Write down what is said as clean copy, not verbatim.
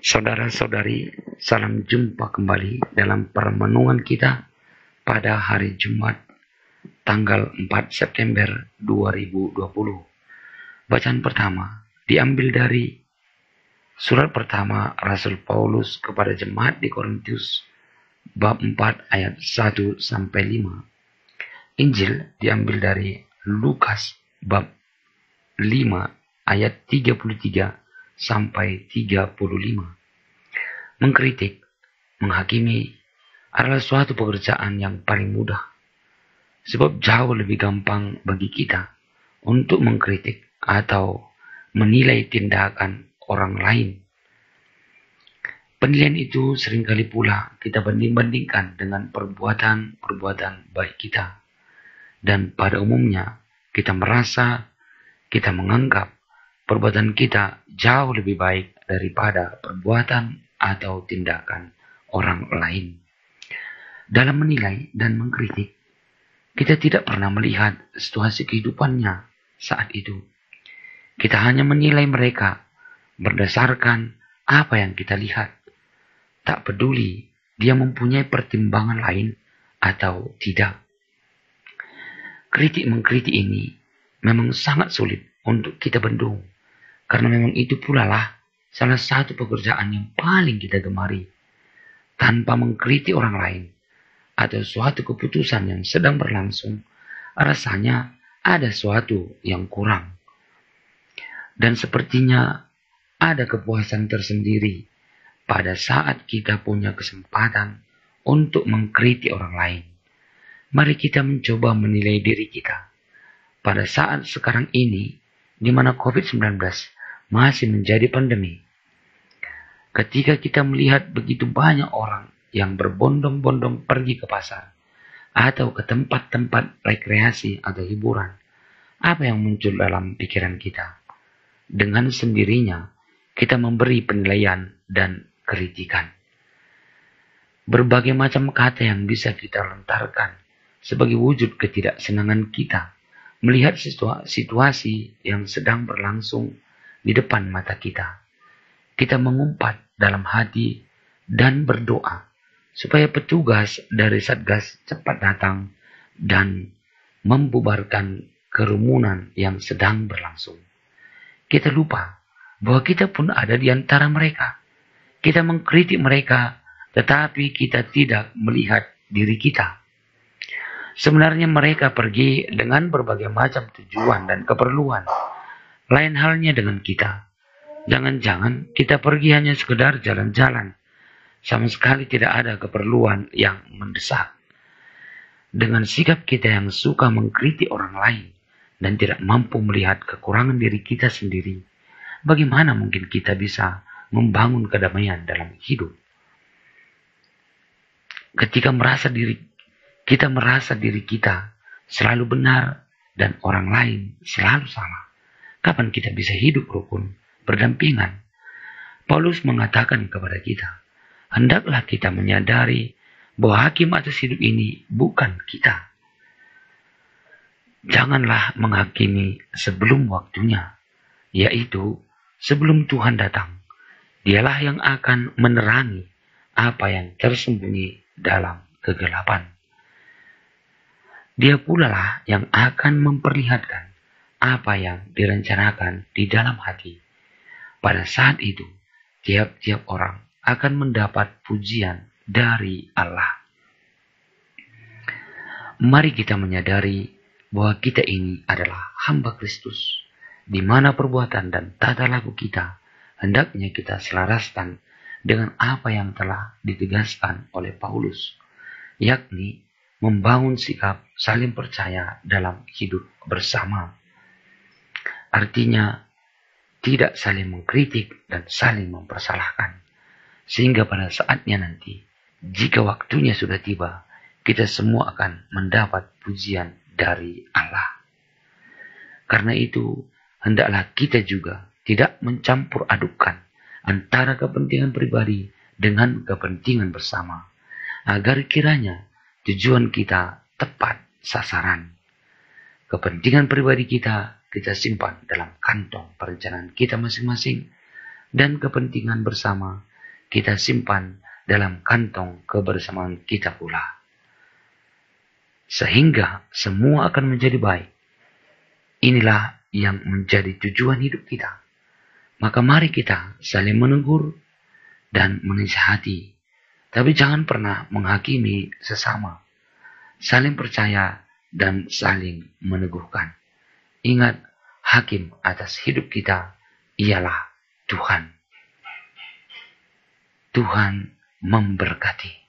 Saudara-saudari, salam jumpa kembali dalam permenungan kita pada hari Jumat tanggal 4 September 2020. Bacaan pertama diambil dari surat pertama Rasul Paulus kepada jemaat di Korintus bab 4 ayat 1 sampai 5. Injil diambil dari Lukas bab 5 ayat 33 sampai 35. Mengkritik, menghakimi adalah suatu pekerjaan yang paling mudah. Sebab jauh lebih gampang bagi kita untuk mengkritik atau menilai tindakan orang lain. Penilaian itu seringkali pula kita banding-bandingkan dengan perbuatan-perbuatan baik kita. Dan pada umumnya kita menganggap perbuatan kita jauh lebih baik daripada perbuatan atau tindakan orang lain. Dalam menilai dan mengkritik, kita tidak pernah melihat situasi kehidupannya saat itu. Kita hanya menilai mereka berdasarkan apa yang kita lihat. Tak peduli dia mempunyai pertimbangan lain atau tidak. Kritik-mengkritik ini memang sangat sulit untuk kita bendung. Karena memang itu pula lah salah satu pekerjaan yang paling kita gemari. Tanpa mengkritik orang lain atau suatu keputusan yang sedang berlangsung, rasanya ada sesuatu yang kurang. Dan sepertinya ada kepuasan tersendiri pada saat kita punya kesempatan untuk mengkritik orang lain. Mari kita mencoba menilai diri kita. Pada saat sekarang ini, di mana COVID-19 masih menjadi pandemi. Ketika kita melihat begitu banyak orang yang berbondong-bondong pergi ke pasar atau ke tempat-tempat rekreasi atau hiburan, apa yang muncul dalam pikiran kita? Dengan sendirinya, kita memberi penilaian dan kritikan. Berbagai macam kata yang bisa kita lontarkan sebagai wujud ketidaksenangan kita melihat situasi yang sedang berlangsung di depan mata kita. Kita mengumpat dalam hati dan berdoa supaya petugas dari Satgas cepat datang dan membubarkan kerumunan yang sedang berlangsung. Kita lupa bahwa kita pun ada di antara mereka. Kita mengkritik mereka, tetapi kita tidak melihat diri kita. Sebenarnya mereka pergi dengan berbagai macam tujuan dan keperluan. Lain halnya dengan kita. Jangan-jangan kita pergi hanya sekedar jalan-jalan. Sama sekali tidak ada keperluan yang mendesak. Dengan sikap kita yang suka mengkritik orang lain dan tidak mampu melihat kekurangan diri kita sendiri, bagaimana mungkin kita bisa membangun kedamaian dalam hidup? Ketika kita merasa diri kita selalu benar dan orang lain selalu salah, kapan kita bisa hidup rukun, berdampingan? Paulus mengatakan kepada kita, hendaklah kita menyadari bahwa hakim atas hidup ini bukan kita. Janganlah menghakimi sebelum waktunya, yaitu sebelum Tuhan datang. Dialah yang akan menerangi apa yang tersembunyi dalam kegelapan. Dia pula lah yang akan memperlihatkan apa yang direncanakan di dalam hati. Pada saat itu, tiap-tiap orang akan mendapat pujian dari Allah. Mari kita menyadari bahwa kita ini adalah hamba Kristus, di mana perbuatan dan tata laku kita hendaknya kita selaraskan dengan apa yang telah ditegaskan oleh Paulus, yakni membangun sikap saling percaya dalam hidup bersama. Artinya, tidak saling mengkritik dan saling mempersalahkan. Sehingga pada saatnya nanti, jika waktunya sudah tiba, kita semua akan mendapat pujian dari Allah. Karena itu, hendaklah kita juga tidak mencampur adukan antara kepentingan pribadi dengan kepentingan bersama, agar kiranya tujuan kita tepat sasaran. Kepentingan pribadi kita simpan dalam kantong perencanaan kita masing-masing, dan kepentingan bersama kita simpan dalam kantong kebersamaan kita pula. Sehingga semua akan menjadi baik. Inilah yang menjadi tujuan hidup kita. Maka mari kita saling menegur dan menasihati. Tapi jangan pernah menghakimi sesama. Saling percaya dan saling meneguhkan. Ingat, hakim atas hidup kita ialah Tuhan. Tuhan memberkati.